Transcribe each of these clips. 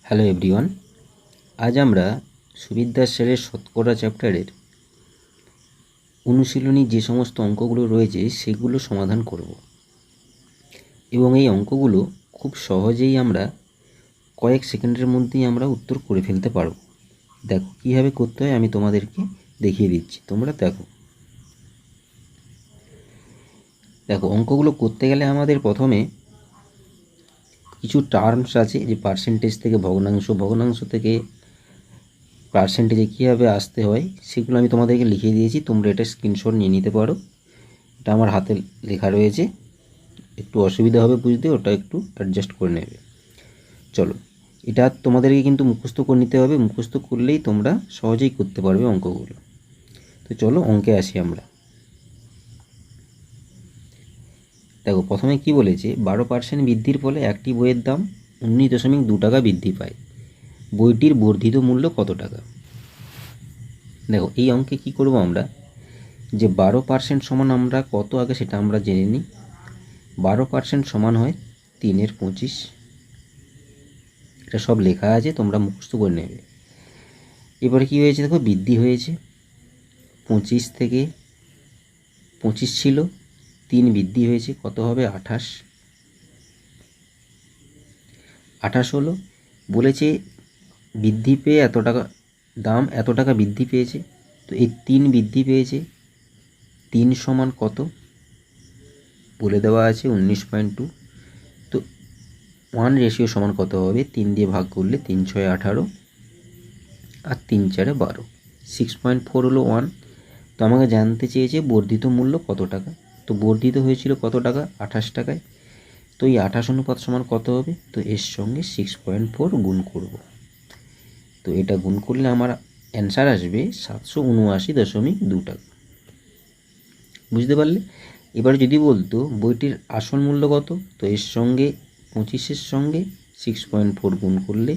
Hello everyone, আজ আমরা সুবিদ্যার স্যারের শতকরা চ্যাপ্টারের অনুশীলনী যে সমস্ত অঙ্কগুলো রয়েছে সেগুলো সমাধান করব এবং এই অঙ্কগুলো খুব সহজেই আমরা কয়েক সেকেন্ডের মধ্যেই আমরা উত্তর করে ফেলতে পারব। দেখো কীভাবে করতে হয় আমি তোমাদেরকে দেখিয়ে দিচ্ছি, তোমরা দেখো। অঙ্কগুলো করতে গেলে আমাদের প্রথমে কিছু টার্মস আছে, যে পার্সেন্টেজ থেকে ভগ্নাংশ, ভগ্নাংশ থেকে পার্সেন্টেজে কীভাবে আসতে হয় সেগুলো আমি তোমাদেরকে লিখে দিয়েছি, তোমরা এটা স্ক্রিনশট নিয়ে নিতে পারো। এটা আমার হাতে লেখা রয়েছে, একটু অসুবিধা হবে বুঝতে, ওটা একটু অ্যাডজাস্ট করে নেবে। চলো, এটা তোমাদেরকে কিন্তু মুখস্থ করে নিতে হবে, মুখস্থ করলেই তোমরা সহজেই করতে পারবে অঙ্কগুলো। তো চলো অঙ্কে আসি আমরা। দেখো প্রথমে কি বলেছে, 12% বৃদ্ধির ফলে একটি বইয়ের দাম 19.2 টাকা বৃদ্ধি পায়, বইটির বর্ধিত মূল্য কত টাকা? দেখো এই অঙ্কে কি করব আমরা, যে 12% সমান আমরা কত আগে সেটা আমরা জেনে নিই। 12% সমান হয় 3/25। এটা সব লেখা আছে, তোমরা মুখস্থ করে নেবে। এবারে কি হয়েছে দেখো, বৃদ্ধি হয়েছে 25 থেকে 25 ছিল, 3 বৃদ্ধি হয়েছে, কত হবে 28। 28 হলো, বলেছে বৃদ্ধি পেয়ে এত টাকা, দাম এত টাকা বৃদ্ধি পেয়েছে, তো এই 3 বৃদ্ধি পেয়েছে, 3 সমান কত বলে দেওয়া আছে 19.2। তো 1 সমান কত হবে, 3 দিয়ে ভাগ করলে 3 6 18 আর 3 4 12, 6.4 হলো 1। তো আমাকে জানতে চেয়েছে বর্ধিত মূল্য কত টাকা। তো বর্ধিত হয়েছিল কত টাকা, 28 টাকায়। তো এই 28 অনুপাত সমান কত হবে, তো এর সঙ্গে 6.4 গুণ করব। তো এটা গুণ করলে আমার অ্যান্সার আসবে 779.2 টাকা। বুঝতে পারলে? এবার যদি বলতো বইটির আসল মূল্য কত, তো এর সঙ্গে 25-এর সঙ্গে 6.4 গুণ করলে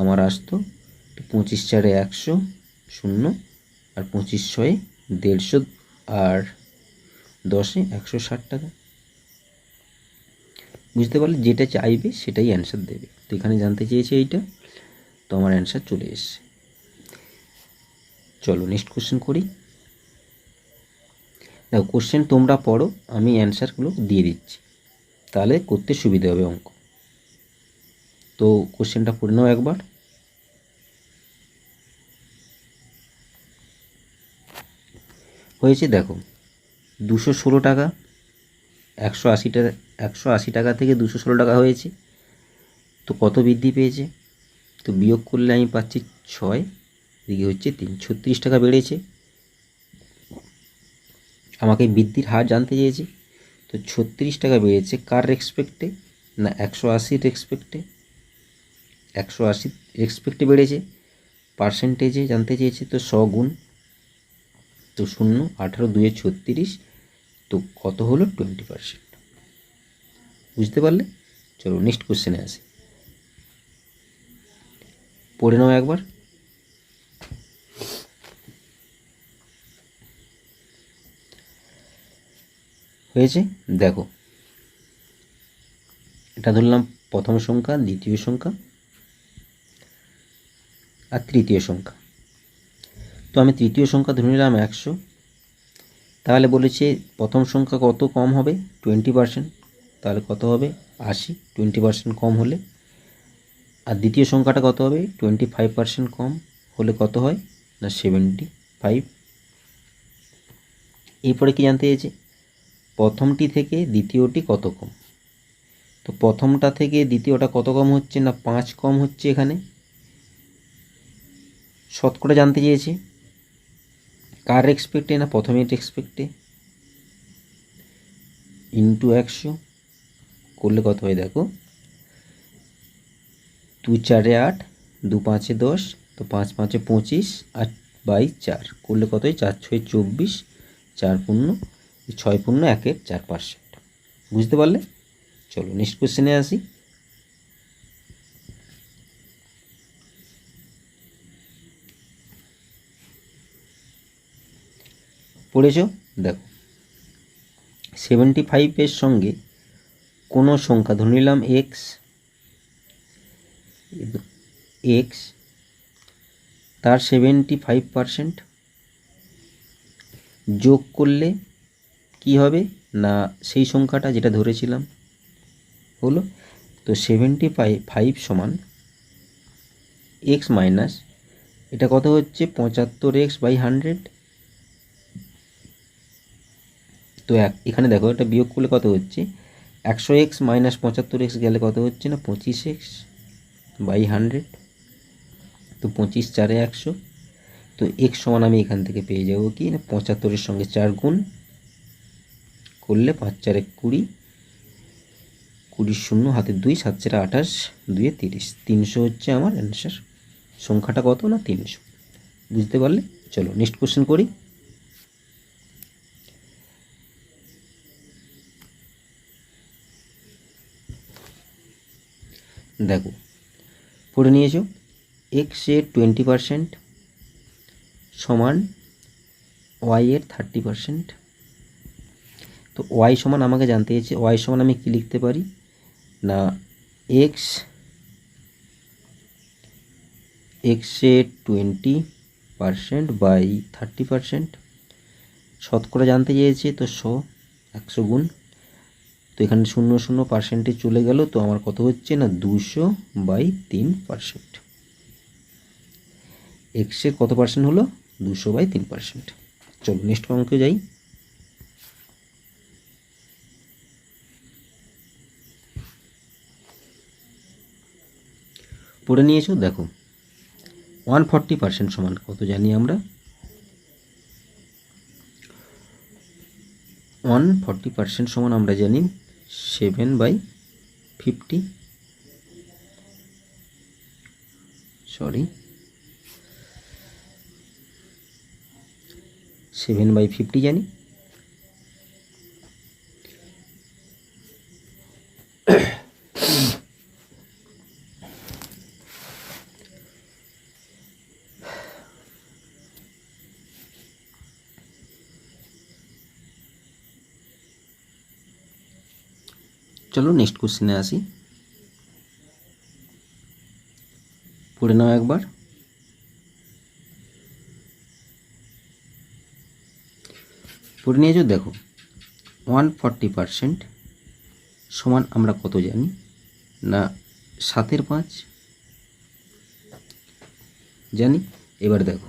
আমার আসতো 25 4 100 0 আর 25 6 150 আর 10 160 টাকা। বুঝতে পারলে? যেটা চাইবে সেটাই অ্যান্সার দেবে। তো এখানে জানতে চেয়েছে এইটা, তো আমার অ্যান্সার চলে এসছে। চলো নেক্সট কোশ্চেন করি। দেখো কোশ্চেন তোমরা পড়ো, আমি অ্যান্সারগুলো দিয়ে দিচ্ছি, তাহলে করতে সুবিধা হবে অঙ্ক। তো কোশ্চেনটা পড়ে নাও একবার। হয়েছে দেখো, 216 টাকা, 180 টাকা, 180 টাকা থেকে 216 টাকা হয়েছে। তো কত বৃদ্ধি পেয়েছে, তো বিয়োগ করলে আমি পাচ্ছি 6, এদিকে হচ্ছে 3, 36 টাকা বেড়েছে। আমাকে বৃদ্ধির হার জানতে চেয়েছে, তো 36 টাকা বেড়েছে কার রেসপেক্টে, না 180 রেসপেক্টে, 180 রেসপেক্টে বেড়েছে। পার্সেন্টেজে জানতে চেয়েছে, তো 100 গুণ, তো 0, 18 2 36, তো কত হলো 20%। বুঝতে পারলে? চলো নেক্সট কোশ্চেনে আসি, পড়ে নাও একবার। হয়েছে দেখো, এটা ধরলাম প্রথম সংখ্যা, দ্বিতীয় সংখ্যা আর তৃতীয় সংখ্যা। তো আমি তৃতীয় সংখ্যা ধরে নিলাম 100। তাহলে বলেছে প্রথম সংখ্যা কত কম হবে, 20%, তাহলে কত হবে 80, 20% কম হলে। আর দ্বিতীয় সংখ্যাটা কত হবে, 25% কম হলে কত হয়, না 75। এরপরে কি জানতে চেয়েছে, প্রথমটি থেকে দ্বিতীয়টি কত কম। তো প্রথমটা থেকে দ্বিতীয়টা কত কম হচ্ছে, না 5 কম হচ্ছে। এখানে শতকরা জানতে চেয়েছে, কার রেসপেক্টে, না প্রথমের রেসপেক্টে, ইন্টু 100 করলে কত হয় দেখো, 2 4 8, 2 5 10, তো 5 5 25 আর বাই 4 করলে কত হয়, 4 6 24, 4 পূর্ণ 6 পূর্ণ 1 4%। বুঝতে পারলে? চলো নেক্সট কোশ্চেনে আসি। পড়েছ? দেখো 75-এর সঙ্গে কোনো সংখ্যা ধরে নিলাম এক্স, এক্স তার 75% যোগ করলে কি হবে না সেই সংখ্যাটা যেটা ধরেছিলাম হলো। তো 75 সমান এক্স মাইনাস এটা কত হচ্ছে 75x/100। তো এখানে দেখো এটা বিয়োগ করলে কত হচ্ছে 100x মাইনাস 75x গেলে কত হচ্ছে না 25x/100। তো 25 4 100। তো এক্স সমান আমি এখান থেকে পেয়ে যাবো কি না 75-এর সঙ্গে 4 গুণ করলে 5 4 20, 20 শূন্য হাতে 2, 7 4 28, 2 30, 300 হচ্ছে আমার অ্যান্সার। সংখ্যাটা কত না 300। বুঝতে পারলে? চলো নেক্সট কোশ্চেন করি। দেখো পড়ে নিয়েছো এক্সের 20% সমান ওয়াইয়ের 30%। তো ওয়াই সমান আমাকে জানতে চেয়েছে, ওয়াই সমান আমি কি লিখতে পারি না এক্সের 20% বাই 30%। শতকরা জানতে চেয়েছে, তো 100 গুণ। তো এখানে 0 চলে গেল, তো আমার কত হচ্ছে না 200/3%। এক্সের কত পার্সেন্ট হলো 200/3%। চলো নেক্সট অঙ্কে যাই। পড়ে নিয়েছো দেখো 140% সমান কত জানি আমরা 140% সমান আমরা জানি 7/50 7/50 জানি। চলো নেক্সট কোশ্চেনে আসি, পড়ে নাও একবার। পড়ে নিয়েছো দেখো 140% সমান আমরা কত জানি না 7/5 জানি। এবার দেখো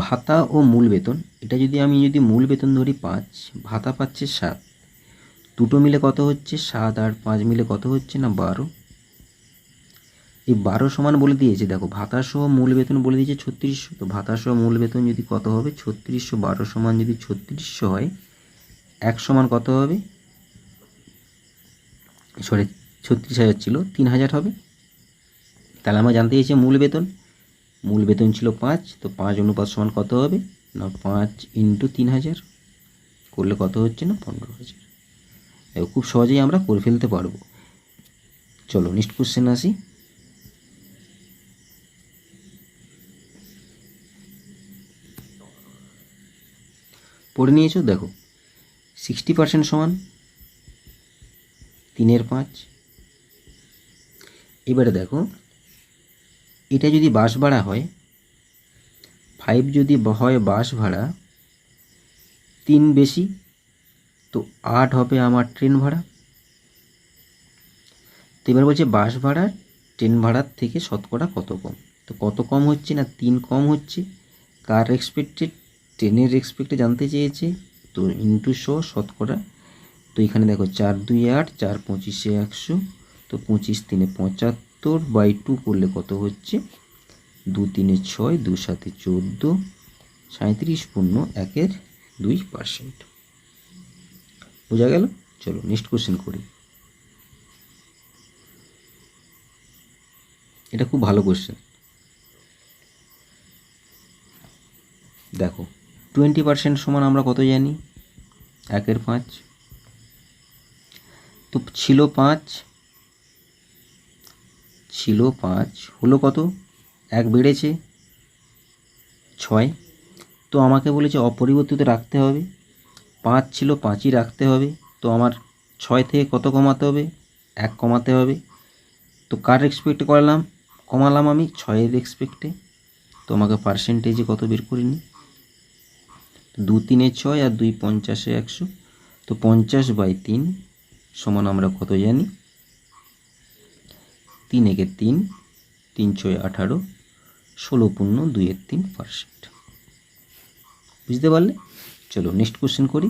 ভাতা ও মূল বেতন, এটা যদি আমি মূল বেতন ধরি 5, ভাতা পাচ্ছে 7, দুটো মিলে কত হচ্ছে 7 আর 5 মিলে কত হচ্ছে না 12। এই 12 সমান বলে দিয়েছে, দেখো ভাতা সহ মূল বেতন বলে দিয়েছে 3600। তো ভাতা সহ মূল বেতন যদি কত হবে 3600, 12 সমান যদি 3600 হয়, 1 সমান কত হবে 36,000 ছিল 3,000 হবে। তাহলে আমরা জানতে চেয়েছি মূল বেতন ছিল 5, তো 5 অনুপাত সমান কত হবে না 5 × 3,000 করলে কত হচ্ছে না 15,000। খুব সহজেই আমরা করে ফেলতে পারবো। চলো নেক্সট কোশ্চেন আসি। পড়ে নিয়েছো দেখো 60% সমান 3/5। এবারে দেখো এটা যদি বাস ভাড়া হয় 5 যদি হয় বাস ভাড়া, 3 বেশি, তো 8 হবে আমার ট্রেন ভাড়া। তো এবার বলছে বাস ভাড়া ট্রেন ভাড়ার থেকে শতকরা কত কম। তো কত কম হচ্ছে না 3 কম হচ্ছে। কার এক্সপেক্টেড? ট্রেনের এক্সপেক্টেড জানতে চেয়েছে, তো ইন্টু 100 শতকরা। তো এখানে দেখো 4 2 8, 4 25 100, তো 25 3 75/2 করলে কত হচ্ছে 2 3 6, 2 7 14, 37.1/2%। বোঝা গেল? চলো নেক্সট কোশ্চেন করি। এটা খুব ভালো কোশ্চেন। দেখো 20% সমান আমরা কত জানি 1/5। তো ছিল 5 হলো কত 1 বেড়েছে 6। তো আমাকে বলেছে অপরিবর্তিত রাখতে হবে, 5 ছিল 5ই রাখতে হবে। তো আমার 6 থেকে কত কমাতে হবে 1 কমাতে হবে। তো কার রেসপেক্টে কমালাম আমি 6-এর রেসপেক্টে। তো আমাকে পার্সেন্টেজে কত বের করে নিই, 2 3 6 আর 2 50 100। তো 50/3 সমান আমরা কত জানি, 3 একে 3, 3 6 18, 16.2-3%। বুঝতে পারলে? চলো নেক্সট কোশ্চেন করি।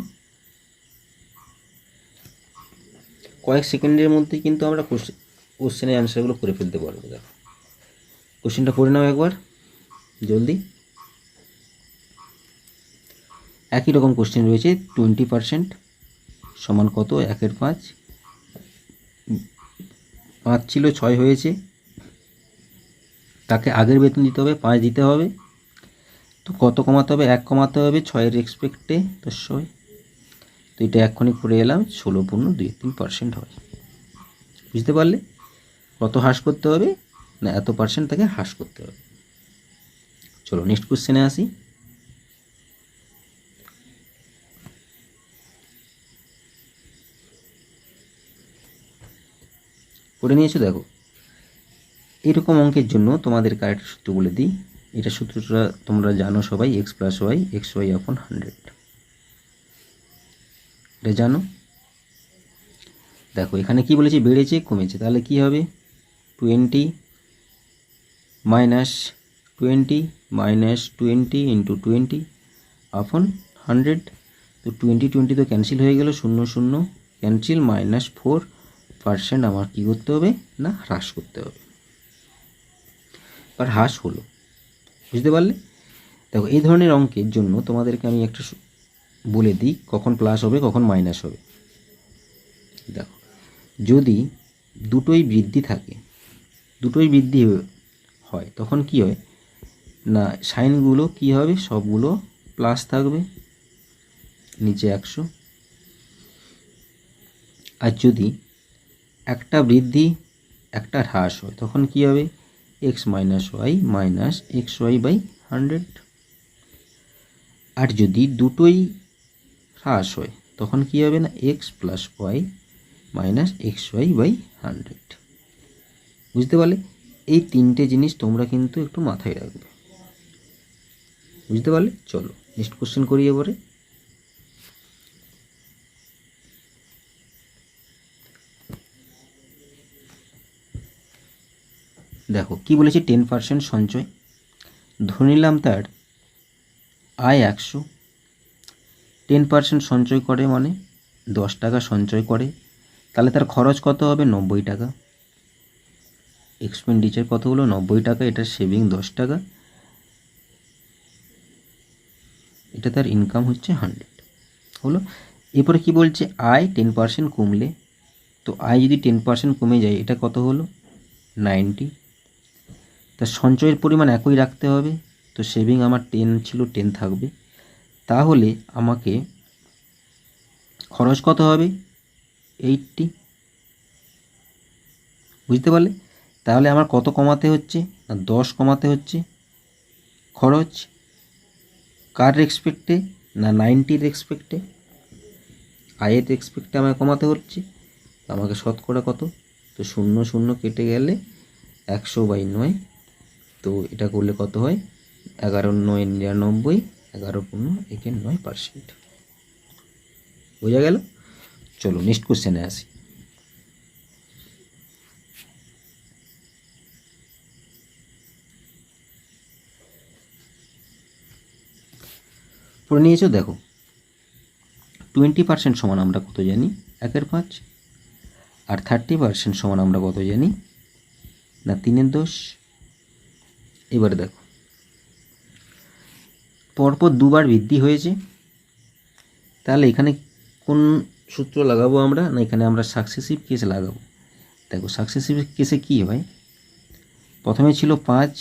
কয়েক সেকেন্ডের মধ্যে কিন্তু আমরা কোশ্চেনের অ্যান্সারগুলো করে ফেলতে পারবো। দেখো কোশ্চেনটা করে নাও একবার জলদি। একই রকম কোশ্চেন রয়েছে। 20% সমান কত, 1-এর 5, 5 ছিল 6 হয়েছে, তাকে আগের বেতন দিতে হবে, 5 দিতে হবে। তো কত কমাতে হবে, 1 কমাতে হবে 6-এর রেসপেক্টে, তো 100। তো এটা এক্ষুনি করে এলাম, 16.23% হয়। বুঝতে পারলে? কত হ্রাস করতে হবে না, এত পার্সেন্ট তাকে হ্রাস করতে হবে। চলো নেক্সট কোশ্চেনে আসি। করে নিয়েছো? দেখো এরকম অঙ্কের জন্য তোমাদেরকে আরেকটা সূত্র বলে দিই। এটা সূত্রটা তোমরা জানো সবাই, x + y xy/100। এটা জানো? দেখো এখানে কি বলেছে, বেড়েছে কমেছে, তাহলে কি হবে, 20 - 20 - 20 × 20/100। তো 20 তো ক্যান্সেল হয়ে গেল, 0 0 ক্যান্সেল, -4% আমার কী করতে হবে না, হ্রাস করতে হবে। আর হ্রাস হলো। বুঝতে পারলে? দেখো এই ধরনের অঙ্কের জন্য তোমাদেরকে আমি একটা বলে দিই কখন প্লাস হবে কখন মাইনাস হবে। দেখো যদি দুটোই বৃদ্ধি থাকে, দুটোই বৃদ্ধি হয়, তখন কি হয় না, সাইনগুলো কি হবে, সবগুলো প্লাস থাকবে, নিচে 100। আর যদি একটা বৃদ্ধি একটা হ্রাস হয়, তখন কি হবে, x - y - xy/100। আর যদি দুটোই হ্রাস হয়, তখন কি হবে না, x + y - xy/100। বুঝতে পারলে? এই তিনটে জিনিস তোমরা কিন্তু একটু মাথায় রাখবে। বুঝতে পারলে? চলো নেক্সট কোশ্চেন করি এবারে। দেখো কি বলেছে, 10% সঞ্চয়। ধরে নিলাম তার আয় 100, 10% সঞ্চয় করে মানে 10 টাকা সঞ্চয় করে, তাহলে তার খরচ কত হবে, 90 টাকা। এক্সপেন্ডিচার কত হলো, 90 টাকা। এটা সেভিং 10 টাকা, এটা তার ইনকাম হচ্ছে 100 হলো। এরপরে কি বলছে, আয় 10% কমলে, তো আয় যদি 10% কমে যায়, এটা কত হলো, 90। তার সঞ্চয়ের পরিমাণ একই রাখতে হবে, তো সেভিং আমার 10 ছিল, 10 থাকবে। তাহলে আমাকে খরচ কত হবে, 80। বুঝতে পারলে? তাহলে আমার কত কমাতে হচ্ছে না, 10 কমাতে হচ্ছে খরচ। কার রেসপেক্টে না, 90-র রেসপেক্টে, আয়ের রেসপেক্টে আমাকে কমাতে হচ্ছে। আমাকে শতকরা কত, তো 0 0 কেটে গেলে 100/9। তো এটা করলে কত হয়, 11 9 99, 11 15 1 9%। বোঝা গেল? চলো নেক্সট কোশ্চেনে আসি। পড়ে নিয়েছো? দেখো 20% সমান আমরা কত জানি, 1-এর 5। আর 30% সমান আমরা কত জানি না, 3-এর 10। এবারে দেখো পরপর দুবার বৃদ্ধি হয়েছে, তাহলে এখানে কোন সূত্র লাগাবো আমরা না, এখানে আমরা সাকসেসিভ কেস লাগাবো। দেখো সাকসেসিভ কেসে কি হয়, প্রথমে ছিল 5,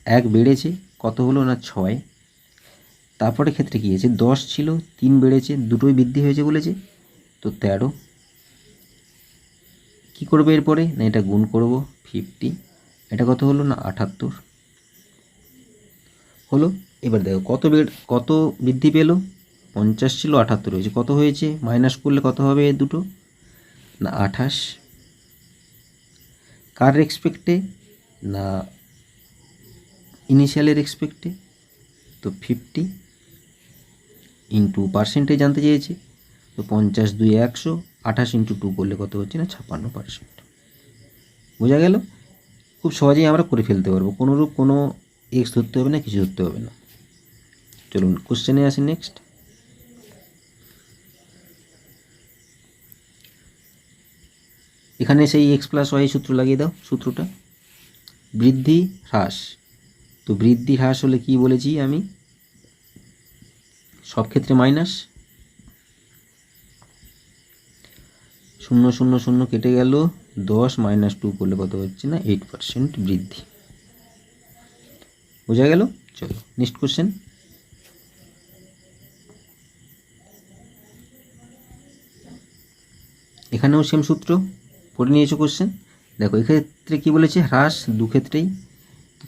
1 বেড়েছে, কত হলো না 6। তারপরে ক্ষেত্রে কী হয়েছে, 10 ছিল, 3 বেড়েছে, দুটোই বৃদ্ধি হয়েছে বলেছে, তো 13। কী করবে এরপরে না, এটা গুণ করব 50, এটা কত হলো না 78 হলো। এবার দেখো কত বৃদ্ধি পেল, 50 ছিল 78 হয়েছে, কত হয়েছে, মাইনাস করলে কত হবে দুটো না 28। কার রেসপেক্টে না ইনিশিয়ালের রেসপেক্টে? তো 50 ইন্টু পার্সেন্টে জানতে চেয়েছে, তো 50 2 100, 28 ইন্টু 2 করলে কত হচ্ছে না 56%। বোঝা গেল? খুব সহজেই আমরা করে ফেলতে পারবো, কোনোরূপ কোনো এক্স ধরতে হবে না, কিছু ধরতে হবে না। চলুন কোশ্চেনে আসি নেক্সট। এখানে সেই এক্স প্লাস ওয়াই সূত্র লাগিয়ে দাও। সূত্রটা বৃদ্ধি হ্রাস, তো বৃদ্ধি হ্রাস হলে কি বলেছি আমি, সব ক্ষেত্রে মাইনাস, 0 0 0 কেটে গেল, 10 - 2 করলে কত হচ্ছে না 8% বৃদ্ধি। বোঝা গেল? চলো নেক্সট কোশ্চেন। এখানেও সেম সূত্র পড়ে নিয়েছো কোশ্চেন। দেখো এক্ষেত্রে কি বলেছে, হ্রাস দু ক্ষেত্রেই,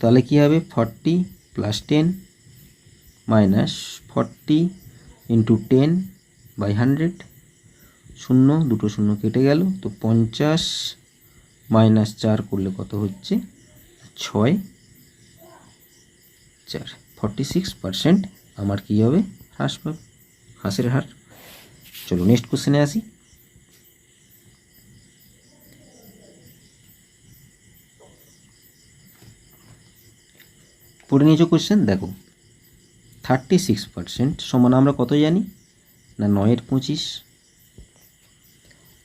তাহলে কি হবে 40 + 10 - 40 × 10/100, 0 দুটো 0 কেটে গেল, তো 50 - 4 করলে কত হচ্ছে 6 4, 46% আমার কি হবে, হ্রাস পাবে, হ্রাসের হার। চলো নেক্সট কোশ্চেনে আসি। পড়ে নিয়েছো কোশ্চেন। দেখো 36% সমান আমরা কত জানি না 9 × 25।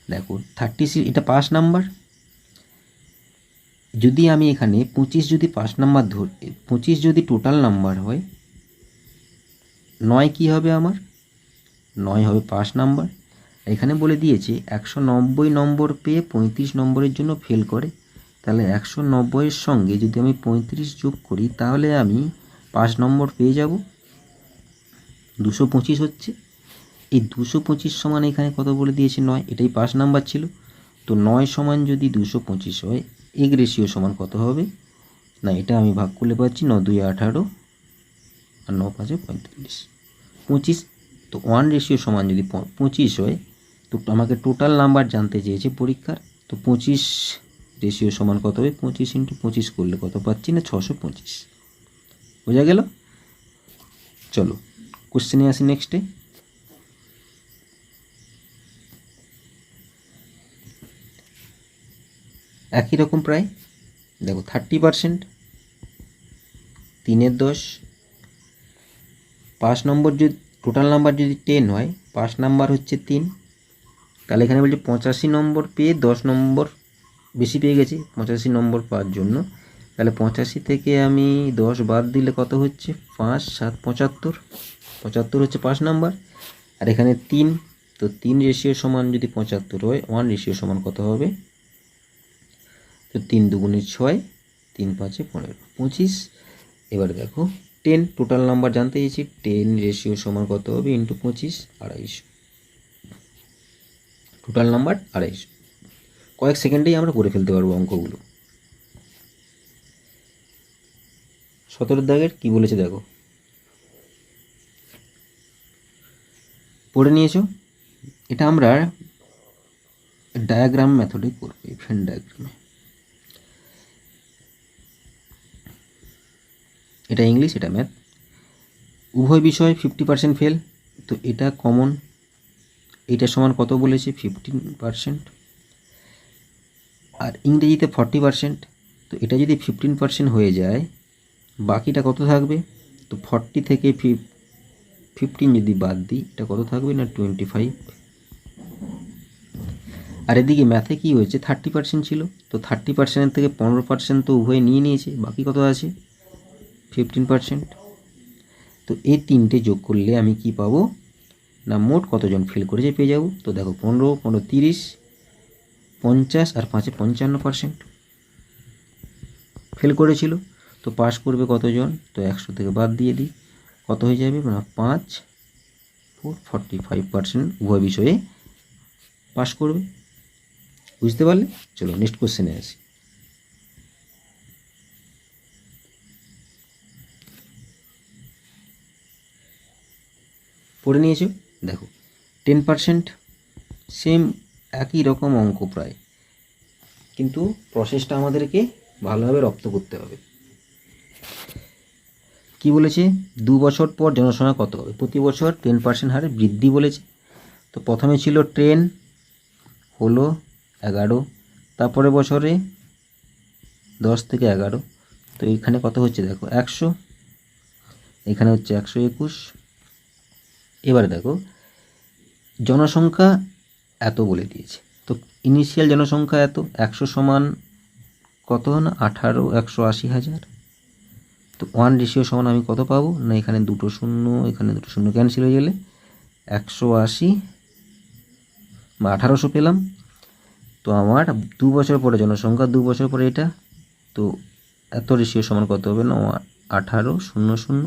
দেখো 36 এটা 5 নাম্বার, যদি আমি এখানে 25 যদি 5 নাম্বার ধরি, 25 যদি টোটাল নাম্বার হয়, 9 কি হবে আমার, 9 হবে 5 নাম্বার। এখানে বলে দিয়েছে 190 নম্বর পেয়ে 35 নম্বরের জন্য ফেল করে, তাহলে 190-এর সঙ্গে যদি আমি 35 যোগ করি তাহলে আমি 5 নম্বর পেয়ে যাব, 225 হচ্ছে। এই 225 সমান এখানে কত বলে দিয়েছে 9, এটাই 5 নাম্বার ছিল, তো 9 সমান যদি 225 হয়, এগ রেশিও সমান কত হবে না, এটা আমি ভাগ করলে পাচ্ছি 9 2 18 আর 9 5 35, 25। তো 1 রেশিও সমান যদি 25 হয়, তো আমাকে টোটাল নাম্বার জানতে চেয়েছে পরীক্ষার, তো 25 রেশিও সমান কত হবে, 25 × 25 করলে কত পাচ্ছি না 625। বোঝা গেল? চলো কোশ্চেনে আসি নেক্সটে। একই রকম প্রায়। দেখো 30%, 3 × 10, 5 নম্বর যদি টোটাল নাম্বার যদি 10 হয়, 5 নাম্বার হচ্ছে 3, তাহলে এখানে বলছে 85 নম্বর পেয়ে 10 নম্বর বেশি পেয়ে গেছে 85 নম্বর পাওয়ার জন্য, তাহলে 85 থেকে আমি 10 বাদ দিলে কত হচ্ছে 5 7 75, 75 হচ্ছে 5 নাম্বার। আর এখানে 3, তো 3 রেশিও সমান যদি 75 হয়, 1 রেশিও সমান কত হবে, তো 3 2 6, 3 5 15, 25। এবার দেখো 10 টোটাল নাম্বার জানতে চেয়েছি, 10 রেশিও সমান কত হবে ইন্টু 25, 250, টোটাল নাম্বার 250। কয়েক সেকেন্ডেই আমরা করে ফেলতে পারবো অঙ্কগুলো। 17 দাগের কি বলেছে দেখো, পড়ে নিয়েছো? এটা আমরা ডায়াগ্রাম মেথডে করবো, ভেন ডায়াগ্রামে। এটা ইংলিশ, এটা ম্যাথ, উভয় বিষয় 50% ফেল, তো এটা কমন, এটা সমান কত বলেছে 15%, আর ইংরেজিতে 40%, তো এটা যদি 15% হয়ে যায়, বাকিটা কত থাকবে, তো 40 থেকে 15 যদি বাদ দিই, এটা কত থাকবে না 25। আর এদিকে ম্যাথে কি হয়েছে 30% ছিল, তো 30% থেকে 15% তো উভয়ে নিয়ে নিয়েছে, বাকি কত আছে 15%। তো এই তিনটে যোগ করলে আমি কি পাবো না মোট কতজন ফেল করেছে পেয়ে যাব। তো দেখো 15 15 30, 50 আর 5 55% ফেল করেছিল, তো পাস করবে কতজন, তো 100 থেকে বাদ দিয়ে দিই, কত হয়ে যাবে না 5 4 45% উভয় বিষয়ে পাস করবে। বুঝতে পারলে? চলো নেক্সট কোশ্চেনে আসি। পড়ে নিয়েছো? দেখো 10%, সেম একই রকম অঙ্ক প্রায়, কিন্তু প্রসেসটা আমাদেরকে ভালোভাবে রপ্ত করতে হবে। কি বলেছে, 2 বছর পর জনসংখ্যা কত হবে? প্রতি বছর 10% হারে বৃদ্ধি বলেছে। তো প্রথমে ছিল 10 হলো 11, তারপরে বছরে 10 থেকে 11, তো এখানে কত হচ্ছে দেখো 100, এখানে হচ্ছে 121। এবারে দেখো জনসংখ্যা এত বলে দিয়েছে, তো ইনিশিয়াল জনসংখ্যা এত, 100 সমান কত না 18, 180,000। তো 1 সমান আমি কত পাবো না, এখানে দুটো শূন্য, এখানে দুটো শূন্য ক্যান্সেল হয়ে গেলে 180 বা 1800 পেলাম। তো আমার 2 বছর পরে জনসংখ্যা, 2 বছর পরে এটা, তো এত রেশিও সমান কত হবে না 1800।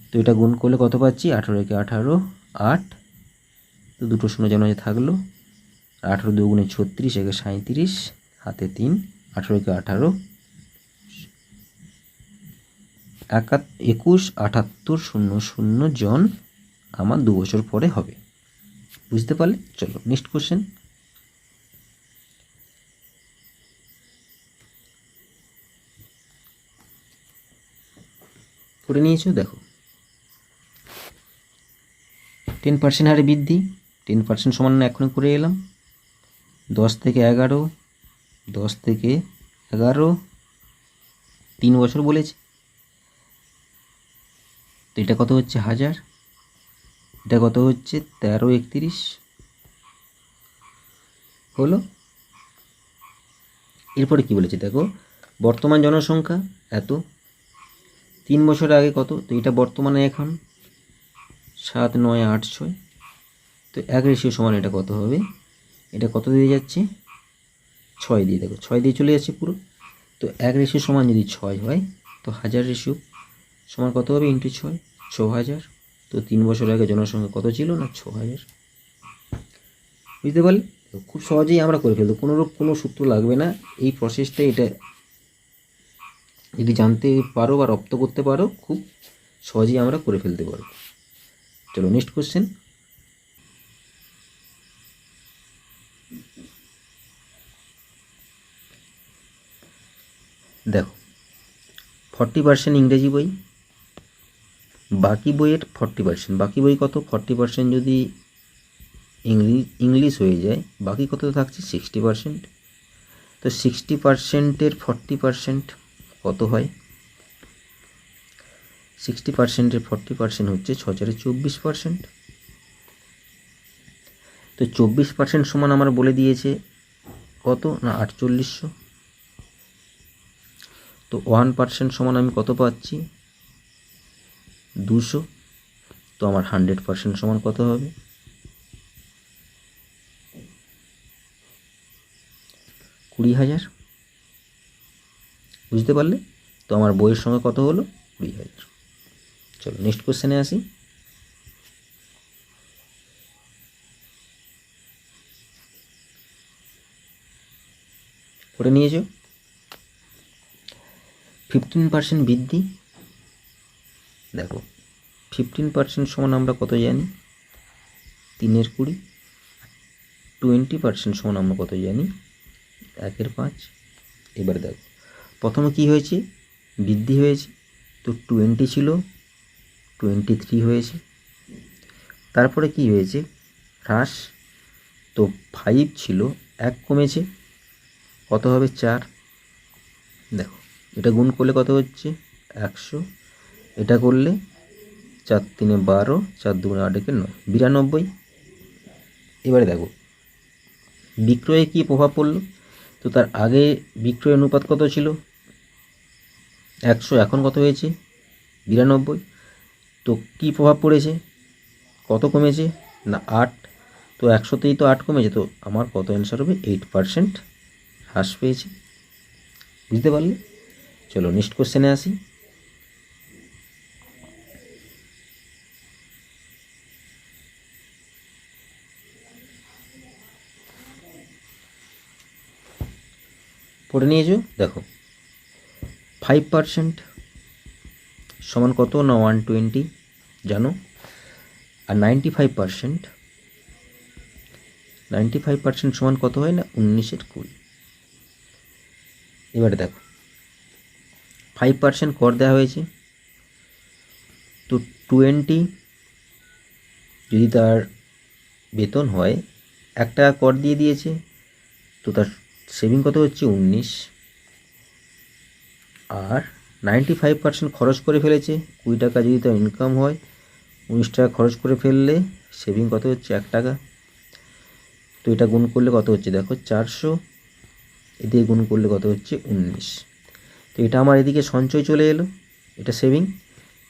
তো এটা গুণ করলে কত পাচ্ছি, 18 × 18 8, তো দুটো শূন্য যেন থাকলো, 18 2 × 36 একে 37, হাতে 3, 18 × 18 21 7800 জন আমার 2 বছর পরে হবে। বুঝতে পারলে? চলো নেক্সট কোশ্চেন। করে নিয়েছো, দেখো 10% হারে বৃদ্ধি, 10% সমান এখন করে এলাম, 10 থেকে 11, 10 থেকে 11, 3 বছর বলেছে। তো এটা কত হচ্ছে 1000, এটা কত হচ্ছে 1331 হলো। এরপরে কি বলেছে দেখো, বর্তমান জনসংখ্যা এত, 3 বছর আগে কত, তো এটা বর্তমানে এখন 7986, তো 1 সমান এটা কত হবে, এটা কত দিয়ে যাচ্ছে 6 দিয়ে, দেখো 6 দিয়ে চলে যাচ্ছে পুরো। তো 1 সমান যদি 6 হয়, তো 1000 সমান কত হবে ইন্টু 6, 6000। তো 3 বছর আগে জনসংখ্যা কত ছিল না 6000। বুঝতে পারলে? খুব সহজেই আমরা করে ফেলবো, কোনো সূত্র লাগবে না। এই প্রসেসটা এটা যদি জানতে পারো বা রপ্ত করতে পারো, খুব সহজেই আমরা করে ফেলতে পারবো। চলো নেক্সট কোশ্চেন। দেখো 40% ইংরেজি বই, বাকি বইয়ের 40%, বাকি বই কত, 40% যদি ইংলিশ হয়ে যায়, বাকি কত থাকছে 60%। তো 60%-এর 40% কত হয়, 60%-এর 40% হচ্ছে 6/24%। তো 24% সমান আমার বলে দিয়েছে কত না 4800। তো 1% সমান আমি কত পাচ্ছি 200। তো আমার 100% সমান কত হবে 20,000। বুঝতে পারলে? তো আমার বইয়ের সঙ্গে কত হলো 20,000। চলো নেক্সট কোশ্চেনে আসি। করে নিয়েছো, 15% বৃদ্ধি। দেখো 15% সমান আমরা কত জানি 3/20। 20% সমান আমরা কত জানি 1/5। এবার দেখো প্রথমে কি হয়েছে, বৃদ্ধি হয়েছে, তো 20 ছিল 23 হয়েছে। তারপরে কি হয়েছে হ্রাস, তো 5 ছিল 1 কমেছে, কত হবে 4। দেখো এটা গুণ করলে কত হচ্ছে 100, এটা করলে 4 3 12, 4 2 8 9, 92। এবারে দেখো বিক্রয়ে কি প্রভাব পড়লো, তো তার আগে বিক্রয় অনুপাত কত ছিল 100, এখন কত হয়েছে 92। তো কি প্রভাব পড়েছে, কত কমেছে না 8। তো 100তেই তো 8 কমেছে, তো আমার কত অ্যান্সার হবে 8% হ্রাস পেয়েছে। বুঝতে পারলে? চলো নেক্সট কোশ্চেনে আসি। পড়ে নিয়েছো, দেখো 5% সমান কত না 120 জানো, আর 95% সমান কত হয় না 19/20। এবারে দেখো 5% কর দেওয়া হয়েছে, তো 20 যদি তার বেতন হয় 1 টাকা কর দিয়ে দিয়েছে, তো তার সেভিং কত হচ্ছে 19। আর 95% খরচ করে ফেলেছে, 20 টাকা যদি তার ইনকাম হয় 19 টাকা খরচ করে ফেললে সেভিং কত হচ্ছে 1 টাকা। তো এটা গুণ করলে কত হচ্ছে দেখো 400, এদিকে গুণ করলে কত হচ্ছে 19। তো এটা আমার এদিকে সঞ্চয় চলে এলো, এটা সেভিং।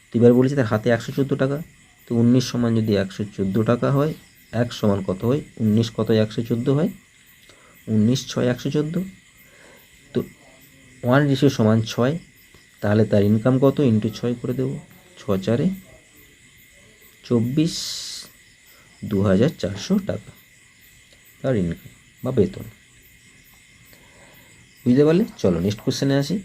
তো এবার বলেছি তার হাতে 114 টাকা, তো 19 সমান যদি 114 টাকা হয়, 1 সমান কত হয় 19 কত 114 হয়, 19 6 114। তো 1 সমান 6, তাহলে তার ইনকাম কত ইন্টু 6 করে দেবো, 6 4 24, 2400 টাকা তার ইনকাম বা বেতন। বুঝতে পারলে? চলো নেক্সট কোশ্চেনে আসি।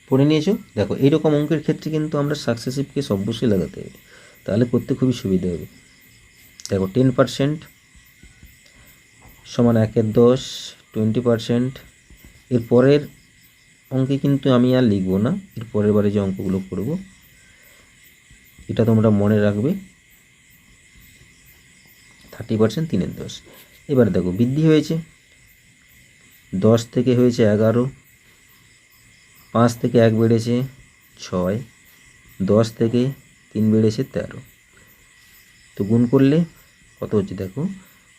পড়ে নিয়েছো? দেখো এইরকম অঙ্কের ক্ষেত্রে কিন্তু আমরা সাকসেসিভ কেস অবশ্যই লাগাতে হবে, তাহলে করতে খুবই সুবিধা হবে। দেখো 10% সমান 1/10, 20%। এর পরের অঙ্কে কিন্তু আমি আর লিখবো না, এর পরের বারে যে অঙ্কগুলো করব এটা তোমরা মনে রাখবে। 30% 3/10। এবার দেখো বৃদ্ধি হয়েছে, 10 থেকে হয়েছে 11, 5 থেকে 1 বেড়েছে 6, 10 থেকে 3 বেড়েছে 13। তো গুণ করলে কত হচ্ছে দেখো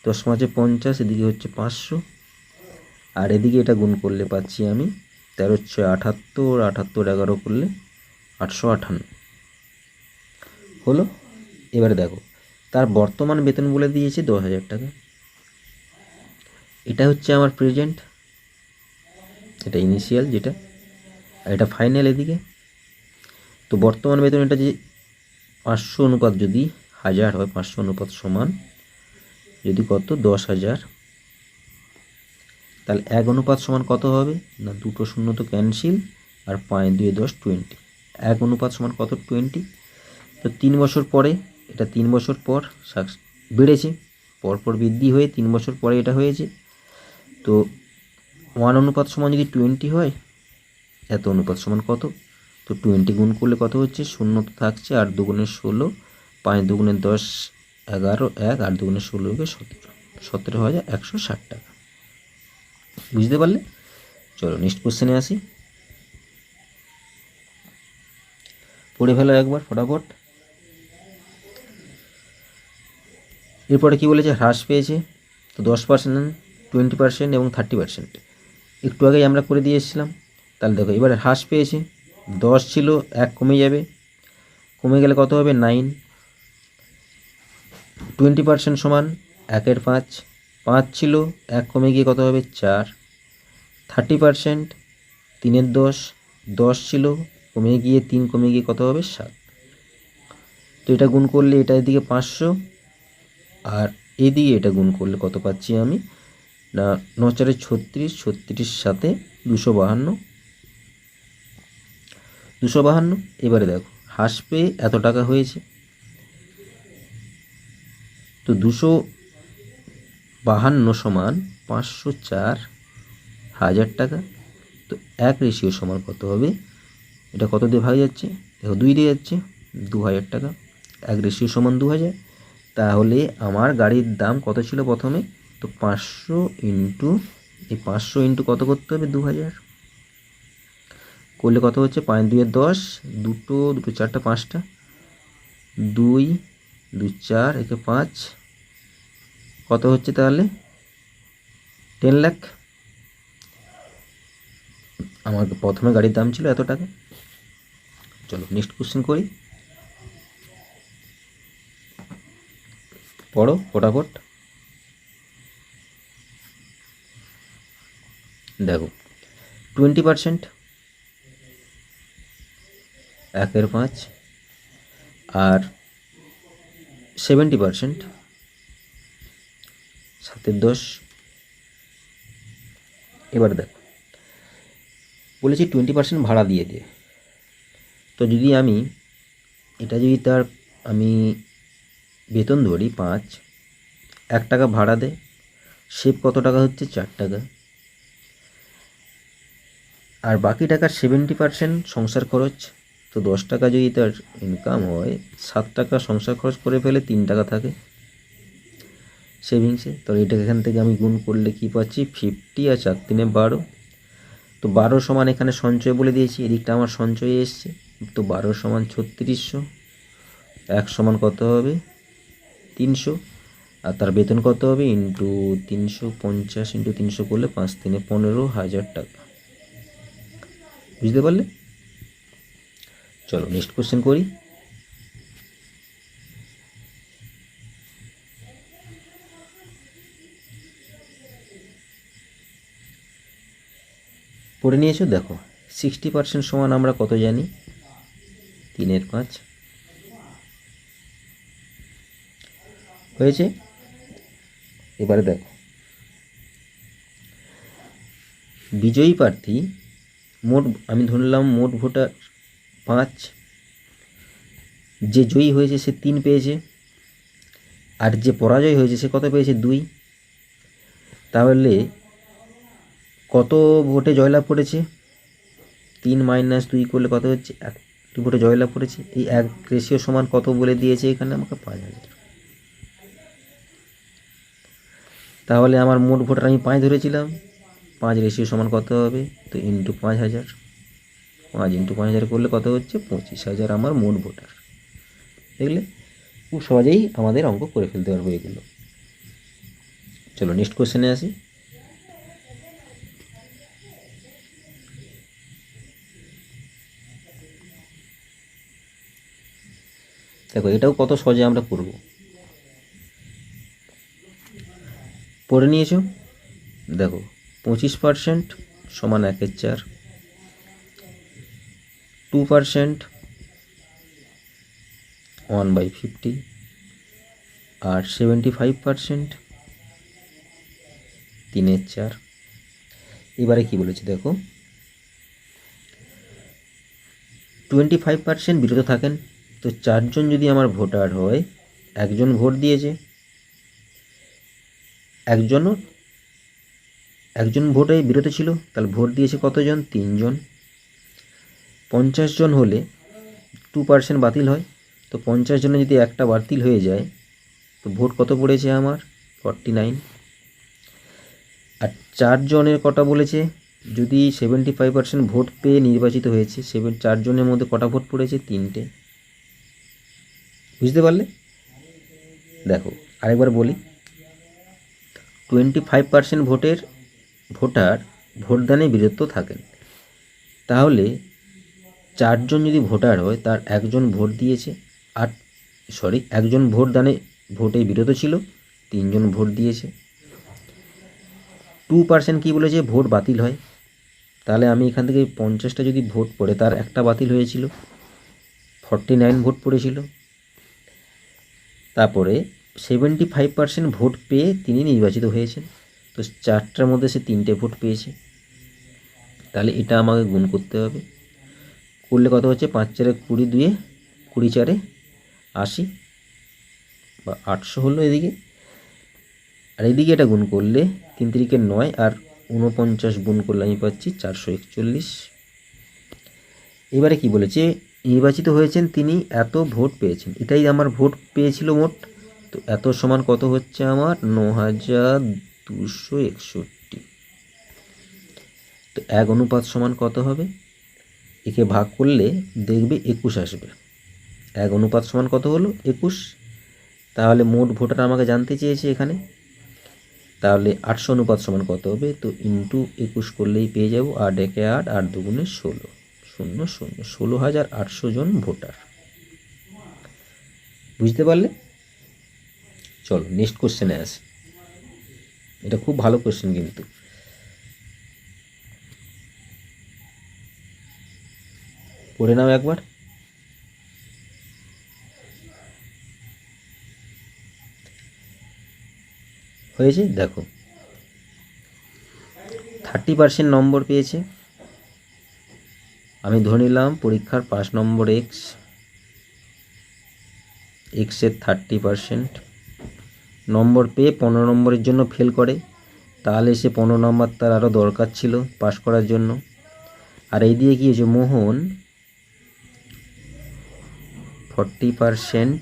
10 5 50, এদিকে হচ্ছে 500, আর এদিকে এটা গুণ করলে পাচ্ছি আমি 13 6 78, 78 11 করলে 858 হলো। এবারে দেখো তার বর্তমান বেতন বলে দিয়েছে 10,000 টাকা, এটা হচ্ছে আমার প্রেজেন্ট, এটা ইনিশিয়াল যেটা, আর এটা ফাইনাল এদিকে। তো বর্তমান বেতন এটা যে 500 অনুপাত যদি 1000 হয়, 500 অনুপাত সমান যদি কত 10,000, তাহলে 1 অনুপাত সমান কত হবে না, দুটো শূন্য তো ক্যান্সেল, আর 5 2 10 20, 1 অনুপাত সমান কত 20। তো 3 বছর পরে, এটা 3 বছর পর বেড়েছে, পরপর বৃদ্ধি হয়ে 3 বছর পরে এটা হয়েছে। তো 1 অনুপাত সমান যদি 20 হয়, এত অনুপাত সমান কত, তো 20 গুণ করলে কত হচ্ছে, শূন্য তো থাকছে, 8 2 16, 5 2 10 11, 1 8 2 16 17, 17,160 টাকা। বুঝতে পারলে? চলো নেক্সট কোশ্চেনে আসি, পড়ে ফেলো একবার ফটাফট। এরপরে কি বলেছে, হ্রাস পেয়েছে, তো 10%, 20% এবং 30%। একটু আগেই আমরা করে দিয়ে এসেছিলাম। তাহলে দেখো এবারে হ্রাস পেয়েছে, 10 ছিল 1 কমে যাবে, কমে গেলে কত হবে 9। 20% সমান 1/5, 5 ছিল 1 কমে গিয়ে কত হবে 4। 30% 3/10, 10 ছিল কমে গিয়ে 3 কমে গিয়ে কত হবে 7। তো এটা গুণ করলে এটা এদিকে 500, আর এদিকে এটা গুণ করলে কত পাচ্ছি আমি না 9 4 36, 36 সাথে 252, 252। এবারে দেখো হ্রাস পেয়ে এত টাকা হয়েছে, তো 252 সমান 504,000 টাকা। তো 1 সমান কত হবে, এটা কত দিয়ে ভাগ যাচ্ছে দেখো 2 দিয়ে যাচ্ছে, 2,000 টাকা। 1 সমান 2,000, তাহলে আমার গাড়ির দাম কত ছিল প্রথমে, তো 500 ইন্টু এই 500 ইন্টু কত করতে হবে 2,000 করলে কত হচ্ছে, 5 2 10, দুটো 4টা 5টা, 2 2 4 একে 5, কত হচ্ছে তাহলে 10 লাখ। আমার প্রথমে গাড়ির দাম ছিল এত টাকা। চলো নেক্সট কোশ্চেন করি, পড়ো ফটাফট। দেখো 20% 1/5, আর 70% 7/10। এবার দেখো বলেছি 20% ভাড়া দিয়ে দে, তো যদি আমি এটা যদি তার আমি বেতন ধরি 5, 1 টাকা ভাড়া দেয়, সেভ কত টাকা হচ্ছে 4 টাকা, আর বাকি টাকার 70% সংসার খরচ। তো 10 টাকা যদি তার ইনকাম হয়, 7 টাকা সংসার খরচ করে ফেলে 3 টাকা থাকে সেভিংসে। তো এটা এখান থেকে আমি গুণ করলে কি পাচ্ছি, 50 আর 4 3 12। তো 12 সমান এখানে সঞ্চয় বলে দিয়েছি, এদিকটা আমার সঞ্চয়ে এসছে। তো 12 সমান 3600, 1 সমান কত হবে 300, আর তার বেতন কত হবে ইন্টু 350 ইন্টু 300 করলে 5 3 15,000 টাকা। বুঝতে পারলে? চলো নেক্সট কোশ্চেন করি। পড়ে নিয়েছো? দেখো 60% সমান আমরা কত জানি, 3 5 হয়েছে। এবারে দেখো বিজয়ী প্রার্থী মোট, আমি ধরলাম মোট ভোটার 5, যে জয়ী হয়েছে সে 3 পেয়েছে, আর যে পরাজয় হয়েছে সে কত পেয়েছে 2। তাহলে কত ভোটে জয়লাভ করেছে, 3 - 2 করলে কত হচ্ছে, 1 ভোটে জয়লাভ করেছে। এই 1 রেশিও সমান কত বলে দিয়েছে এখানে আমাকে 5000। তাহলে আমার মোট ভোটার আমি 5 ধরেছিলাম, 5 রেশিও সমান কত হবে, তো ইন্টু 5000, 5 ইন্টু 5000 করলে কত হচ্ছে 25,000 আমার মোট ভোটার। দেখলে খুব সহজেই আমাদের অঙ্ক করে ফেলতে পারবো এগুলো। চলো নেক্সট কোশ্চেনে আসি। দেখো এটাও কত সহজে আমরা করব, পড়ে নিয়েছো? দেখো 25% সমান 1/4, 2% 1/50, আর 75% 3/4। এবারে কি বলেছে দেখো, 25% বিরত থাকেন। তো 4 জন যদি আমার ভোটার হয়, একজন ভোট দিয়েছে, একজন ভোটে বিরত ছিল, তাহলে ভোট দিয়েছে কতজন, 3 জন। 50 জন হলে 2% বাতিল হয়। তো 50 জনে যদি একটা বাতিল হয়ে যায়, তো ভোট কত পড়েছে আমার 49। আর 4 জনের কটা বলেছে, যদি 75% ভোট পেয়ে নির্বাচিত হয়েছে, 4 জনের মধ্যে কটা ভোট পড়েছে, 3টে। বুঝতে পারলে? দেখো আরেকবার বলি, 25% ভোটার ভোটদানে বিরত থাকেন। তাহলে 4 জন যদি ভোটার হয়, তার একজন ভোট দিয়েছে, একজন ভোটে বিরত ছিল, 3 জন ভোট দিয়েছে। 2% কি বলেছে, ভোট বাতিল হয়। তাহলে আমি এখান থেকে 50টা যদি ভোট পড়ে, তার একটা বাতিল হয়েছিল, 49 ভোট পড়েছিল। তারপরে 75% ভোট পেয়ে তিনি নির্বাচিত হয়েছেন। তো 4টার মধ্যে সে 3টে ভোট পেয়েছে। তাহলে এটা আমাকে গুণ করতে হবে, করলে কত হচ্ছে, 5 4 20, 2 20 4 80 বা 800 হলো এদিকে। আর এদিকে এটা গুণ করলে 3 3 9, আর 49 গুণ করলে আমি পাচ্ছি 441। এবারে কি বলেছে, নির্বাচিত হয়েছেন তিনি, এত ভোট পেয়েছেন, এটাই আমার ভোট পেয়েছিল মোট। তো এত সমান কত হচ্ছে আমার 9261। তো 1 অনুপাত সমান কত হবে, একে ভাগ করলে দেখবে 21 আসবে। 1 অনুপাত সমান কত হলো 21। তাহলে মোট ভোটার আমাকে জানতে চেয়েছে এখানে। তাহলে 800 অনুপাত সমান কত হবে, তো ইন্টু 21 করলেই পেয়ে যাব। 8 1 8, 8 2 16, 0 0, 16,800 জন ভোটার। বুঝতে পারলে? চলো নেক্সট কোশ্চেনে আসি। এটা খুব ভালো কোশ্চেন কিন্তু। পড়ে নাও একবার। হয়েছে? দেখো 30% নম্বর পেয়েছে। আমি ধরে নিলাম পরীক্ষার 5 নম্বর এক্স। এক্সের 30%, নম্বর পেয়ে 15 নম্বরের জন্য ফেল করে, তাহলে সে 15 নম্বর তার আরও দরকার ছিল পাস করার জন্য। আর এই দিয়ে কী হয়েছে, মোহন 40%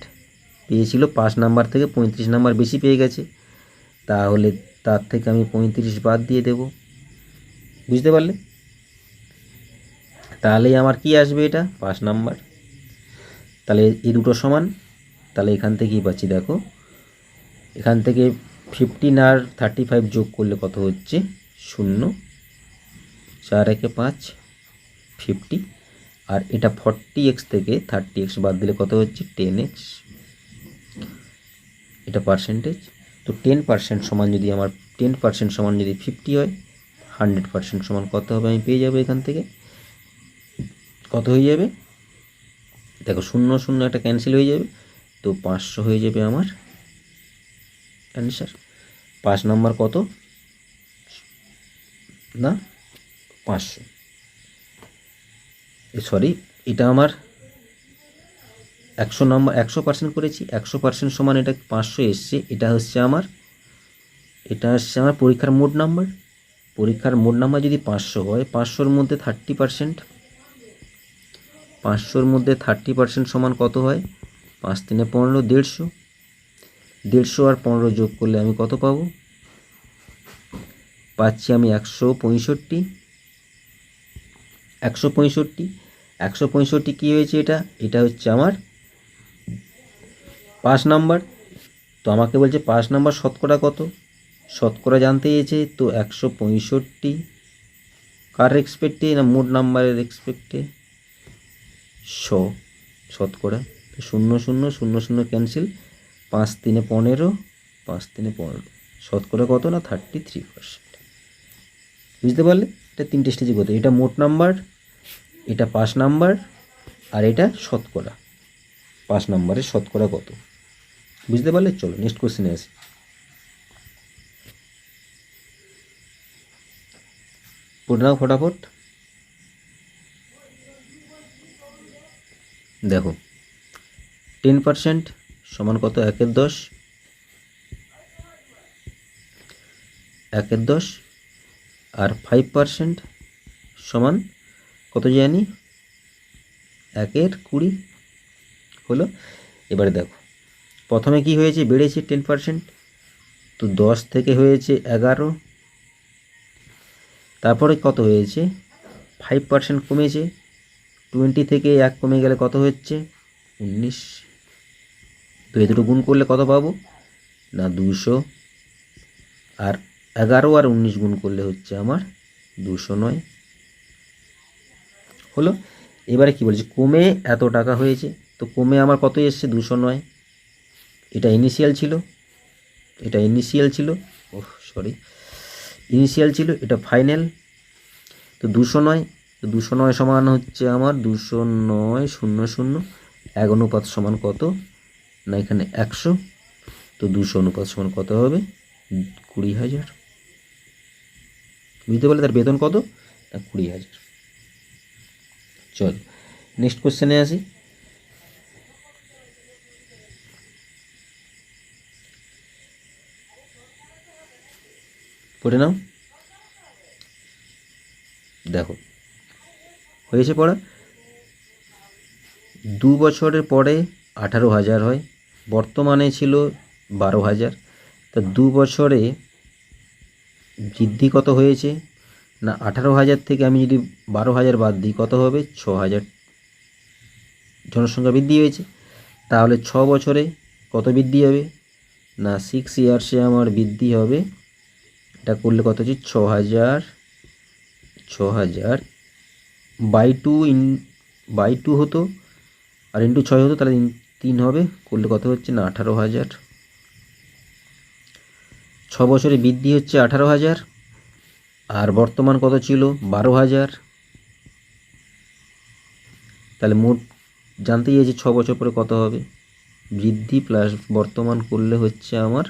পেয়েছিল, 5 নাম্বার থেকে 35 নাম্বার বেশি পেয়ে গেছে, তাহলে তার থেকে আমি 35 বাদ দিয়ে দেব। বুঝতে পারলে? তাহলেই আমার কি আসবে, এটা 5 নাম্বার। তাহলে এই দুটো সমান। তাহলে এখান থেকেই পাচ্ছি, দেখো এখান থেকে 15 আর 35 যোগ করলে কত হচ্ছে, 0, 4 একে 5, 50। আর এটা 40x থেকে 30x বাদ দিলে কত হচ্ছে, 10x। এটা পার্সেন্টেজ। তো 10% সমান যদি আমার 10% সমান যদি 50 হয়, 100% সমান কত হবে আমি পেয়ে যাবো। এখান থেকে কত হয়ে যাবে, দেখো 0 0 একটা ক্যান্সেল হয়ে যাবে, তো 500 হয়ে যাবে আমার অ্যান্সার। 5 নম্বর কত না 500, সরি এটা আমার 100 নম্বর, 100% করেছি, 100% সমান এটা 500 এসছে। এটা হচ্ছে আমার পরীক্ষার মোট নাম্বার। পরীক্ষার মোট নাম্বার যদি 500 হয়, 500-র মধ্যে 30%, 500-র মধ্যে 30% সমান কত হয়, 5 3 15, 150। 150 আর 15 যোগ করলে আমি কত পাবো, পাচ্ছি আমি 165। 165 কী হয়েছে, এটা হচ্ছে আমার 5 নাম্বার। তো আমাকে বলছে 5 নাম্বার শতকরা কত, শতকরা জানতে চেয়েছে। তো 165 কার রেসপেক্টে না মোট নাম্বারের রেসপেক্টে, 100 শতকরা। 0 0 0 0 ক্যান্সেল, 5 3 15, 5 3 15, শতকরা কত না 33%। বুঝতে পারলে? এটা 3টে স্টেজে কত, এটা মোট নাম্বার, এটা 5 নাম্বার, আর এটা শতকরা। 5 নাম্বারের শতকরা কত, বুঝতে পারলে? চলো নেক্সট কোশ্চেনে আসি। পড়ে নাও ফটাফট। দেখো 10% সমান কত, 1/10, 1/10, আর 5% সমান কত জানি, 1/20 হলো। এবারে দেখো প্রথমে কি হয়েছে, বেড়েছে 10%, তো 10 থেকে হয়েছে 11, তারপরে কত হয়েছে 5% কমেছে, 20 থেকে 1 কমে গেলে কত হচ্ছে 19। তো এই দুটো গুণ করলে কত পাবো না 200, আর 11 আর 19 গুণ করলে হচ্ছে আমার 209 হলো। এবারে কি বলছে, কমে এত টাকা হয়েছে, তো কমে আমার কত এসছে 209। এটা ইনিশিয়াল ছিল, ইনিশিয়াল ছিল, এটা ফাইনাল। তো 209, তো 209 সমান হচ্ছে আমার 209 0 0, 1 অনুপাত সমান কত না এখানে 100। তো 200 অনুপাত সমান কত হবে, 20,000। বুঝতে পারলে? তার বেতন কত না 20,000। চল নেক্সট কোশ্চেনে আসি। পড়ে নাও। দেখো হয়েছে পড়া, 2 বছরের পরে 18,000 হয়, বর্তমানে ছিল 12,000। তা 2 বছরে বৃদ্ধি কত হয়েছে না 18,000 থেকে আমি যদি 12,000 বাদ দিই কত হবে, 6,000 জনসংখ্যা বৃদ্ধি হয়েছে। তাহলে 6 বছরে কত বৃদ্ধি হবে না 6 ইয়ার্সে আমার বৃদ্ধি হবে, এটা করলে কত হচ্ছে 6,000 বাই টু হতো, আর ইন্টু 6 হতো, তাহলে 3 হবে, করলে কত হচ্ছে না 18,000। 6 বছরে বৃদ্ধি হচ্ছে 18,000, আর বর্তমান কত ছিল 12,000। তাহলে মোট জানতে চাইছি 6 বছর পরে কত হবে, বৃদ্ধি প্লাস বর্তমান করলে হচ্ছে আমার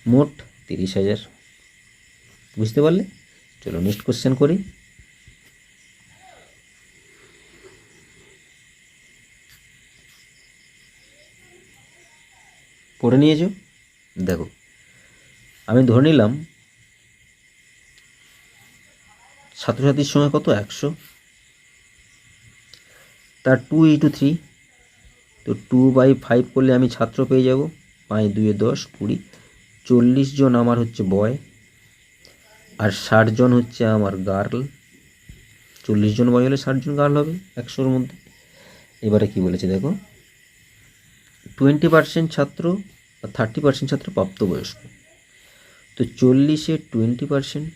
মোট 30,000। বুঝতে পারলে? চলো নেক্সট কোশ্চেন করি। পড়ে নিয়েছো? দেখো আমি ধরে নিলাম ছাত্রছাত্রীর সংখ্যা কত, 100, তার 2:3, তো 2/5 করলে আমি ছাত্র পেয়ে যাব, 5 2 10 20, 40 জন আমার হচ্ছে বয়, আর 60 জন হচ্ছে আমার গার্ল। 40 জন বয় হলে 60 জন গার্ল হবে 100-র মধ্যে। এবারে কি বলেছে দেখো, 20% ছাত্র আর 30% ছাত্র প্রাপ্তবয়স্ক। তো 40-এর 20%,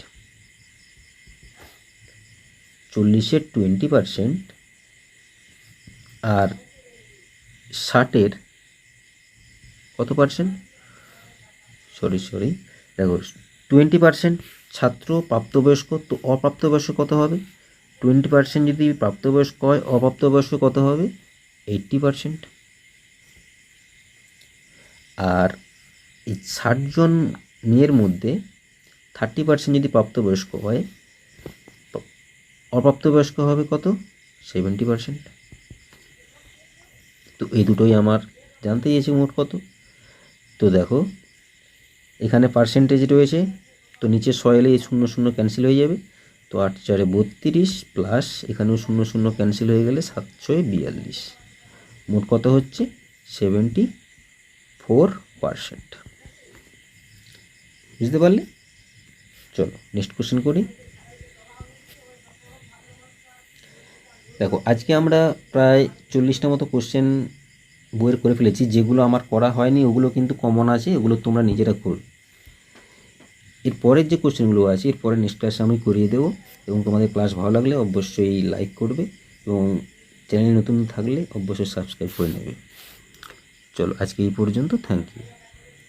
40-এর 20% আর 60-এর কত পার্সেন্ট, সরি দেখো 20% ছাত্র প্রাপ্তবয়স্ক, তো অপ্রাপ্তবয়স্ক কত হবে? 20% যদি প্রাপ্তবয়স্ক হয়, অপ্রাপ্তবয়স্ক কত হবে? 80%। আর এই 60 জন মেয়ের মধ্যে 30% যদি প্রাপ্তবয়স্ক হয়, অপ্রাপ্তবয়স্ক হবে কত? 70%। তো এই দুটোই আমার জানতে চেয়েছে মোট কত। তো দেখো এখানে পার্সেন্টেজ রয়েছে, তো নিচে 100 এলে এই 0 0 ক্যান্সেল হয়ে যাবে, তো 8 4 32 প্লাস এখানেও 0 0 ক্যান্সেল হয়ে গেলে 7 6 42, মোট কত হচ্ছে? 74%। বুঝতে পারলে? চলো নেক্সট কোশ্চেন করি। দেখো আজকে আমরা প্রায় 40টা মতো কোশ্চেন বইয়ের করে ফেলেছি, যেগুলো আমার করা হয়নি ওগুলো কিন্তু কমন আছে, ওগুলো তোমরা নিজেরা করো। এর পরের যে কোশ্চেনগুলো আছে এরপরে নেক্সট ক্লাসে আমি করিয়ে দেবো, এবং তোমাদের ক্লাস ভালো লাগলে অবশ্যই লাইক করবে, এবং চ্যানেলে নতুন থাকলে অবশ্যই সাবস্ক্রাইব করে নেবে। চলো আজকে এই পর্যন্ত, থ্যাংক ইউ।